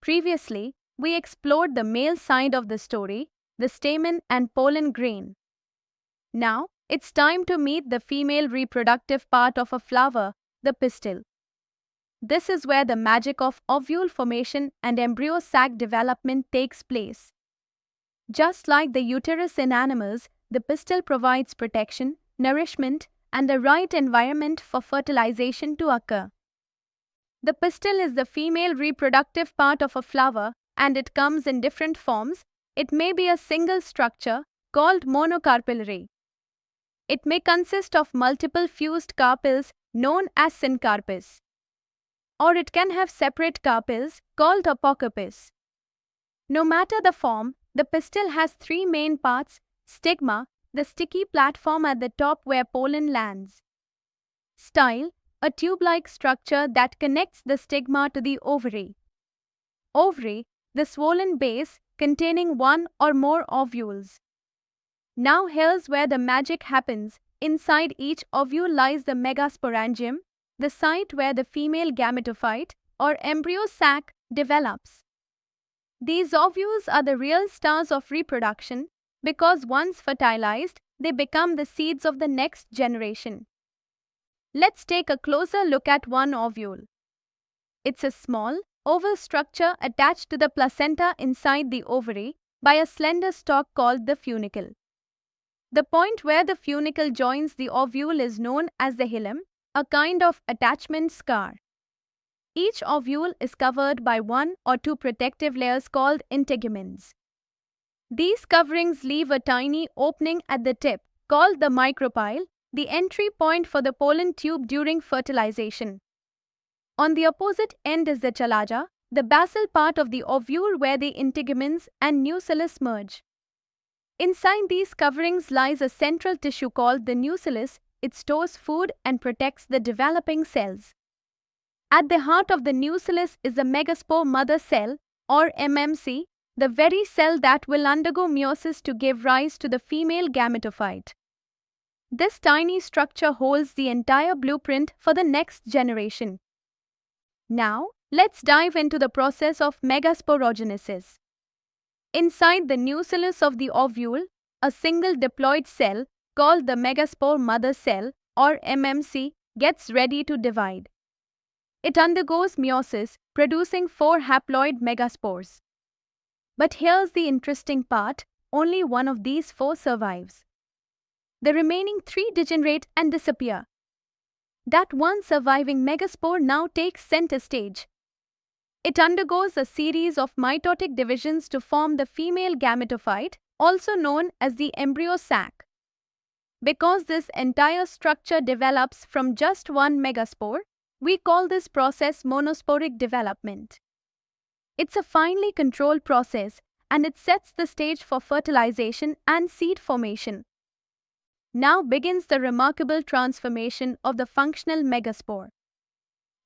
Previously, we explored the male side of the story, the stamen and pollen grain. Now, it's time to meet the female reproductive part of a flower, the pistil. This is where the magic of ovule formation and embryo sac development takes place. Just like the uterus in animals, the pistil provides protection, nourishment, and the right environment for fertilization to occur. The pistil is the female reproductive part of a flower, and it comes in different forms. It may be a single structure called monocarpillary. It may consist of multiple fused carpels known as syncarpes. Or it can have separate carpels called apocarpes. No matter the form, the pistil has three main parts: stigma, the sticky platform at the top where pollen lands; style, a tube-like structure that connects the stigma to the ovary; ovary, the swollen base containing one or more ovules. Now here's where the magic happens. Inside each ovule lies the Megasporangium, the site where the female gametophyte or embryo sac develops. These ovules are the real stars of reproduction because once fertilized, they become the seeds of the next generation. Let's take a closer look at one ovule. It's a small, oval structure attached to the placenta inside the ovary by a slender stalk called the funicle. The point where the funicle joins the ovule is known as the hilum, a kind of attachment scar. Each ovule is covered by one or two protective layers called integuments. These coverings leave a tiny opening at the tip, called the micropyle, the entry point for the pollen tube during fertilization. On the opposite end is the chalaja, the basal part of the ovule where the integuments and nucellus merge. Inside these coverings lies a central tissue called the nucellus. It stores food and protects the developing cells. At the heart of the nucellus is the Megaspore mother cell, or MMC, the very cell that will undergo meiosis to give rise to the female gametophyte. This tiny structure holds the entire blueprint for the next generation. Now, let's dive into the process of megasporogenesis. Inside the nucellus of the ovule, a single diploid cell, called the Megaspore mother cell, or MMC, gets ready to divide. It undergoes meiosis, producing 4 haploid megaspores. But here's the interesting part: only one of these 4 survives. The remaining 3 degenerate and disappear. That one surviving megaspore now takes center stage. It undergoes a series of mitotic divisions to form the female gametophyte, also known as the embryo sac. Because this entire structure develops from just one megaspore, we call this process monosporic development. It's a finely controlled process, and it sets the stage for fertilization and seed formation. Now begins the remarkable transformation of the functional megaspore.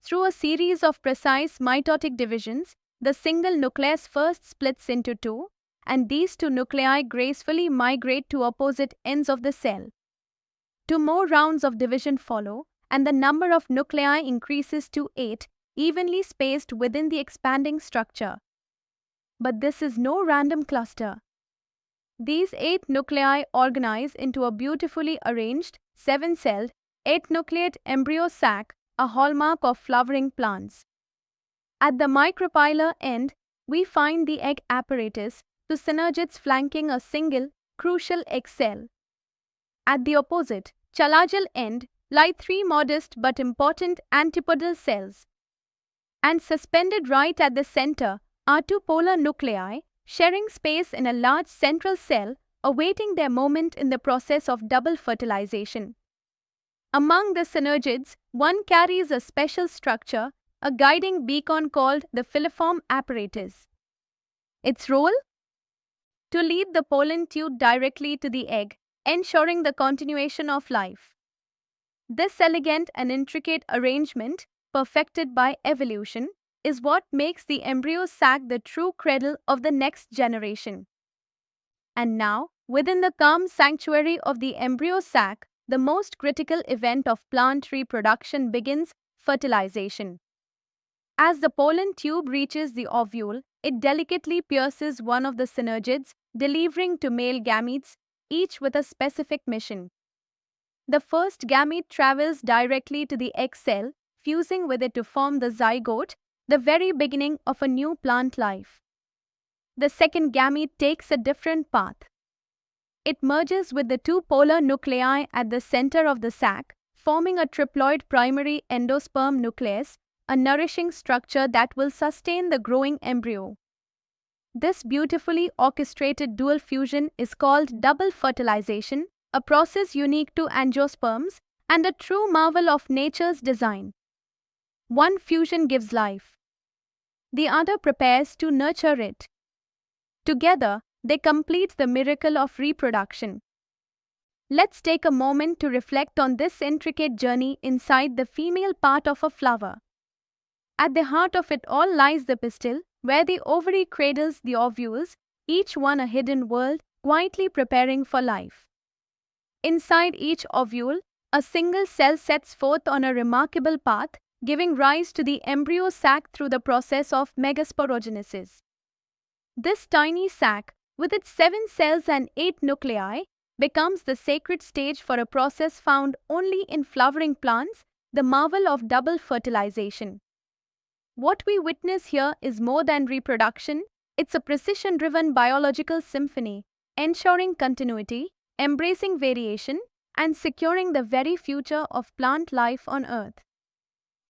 Through a series of precise mitotic divisions, the single nucleus first splits into 2, and these 2 nuclei gracefully migrate to opposite ends of the cell. 2 more rounds of division follow, and the number of nuclei increases to 8, evenly spaced within the expanding structure. But this is no random cluster. These 8 nuclei organize into a beautifully arranged, 7-celled, 8-nucleate embryo sac, a hallmark of flowering plants. At the micropylar end, we find the egg apparatus, 2 synergids flanking a single, crucial egg cell. At the opposite, chalagal end, lie 3 modest but important antipodal cells. And suspended right at the center are 2 polar nuclei, sharing space in a large central cell, awaiting their moment in the process of double fertilization. Among the synergids, one carries a special structure, a guiding beacon called the filiform apparatus. Its role? To lead the pollen tube directly to the egg, ensuring the continuation of life. This elegant and intricate arrangement, perfected by evolution, is what makes the embryo sac the true cradle of the next generation. And now, within the calm sanctuary of the embryo sac, the most critical event of plant reproduction begins: fertilization. As the pollen tube reaches the ovule, it delicately pierces one of the synergids, delivering two male gametes, each with a specific mission. The first gamete travels directly to the egg cell, fusing with it to form the zygote, the very beginning of a new plant life. The second gamete takes a different path. It merges with the two polar nuclei at the center of the sac, forming a triploid primary endosperm nucleus, a nourishing structure that will sustain the growing embryo. This beautifully orchestrated dual fusion is called double fertilization, a process unique to angiosperms and a true marvel of nature's design. One fusion gives life. The other prepares to nurture it. Together, they complete the miracle of reproduction. Let's take a moment to reflect on this intricate journey inside the female part of a flower. At the heart of it all lies the pistil, where the ovary cradles the ovules, each one a hidden world, quietly preparing for life. Inside each ovule, a single cell sets forth on a remarkable path, giving rise to the embryo sac through the process of Megasporogenesis. This tiny sac, with its 7 cells and 8 nuclei, becomes the sacred stage for a process found only in flowering plants, the marvel of double fertilization. What we witness here is more than reproduction, it's a precision-driven biological symphony, ensuring continuity, embracing variation, and securing the very future of plant life on Earth.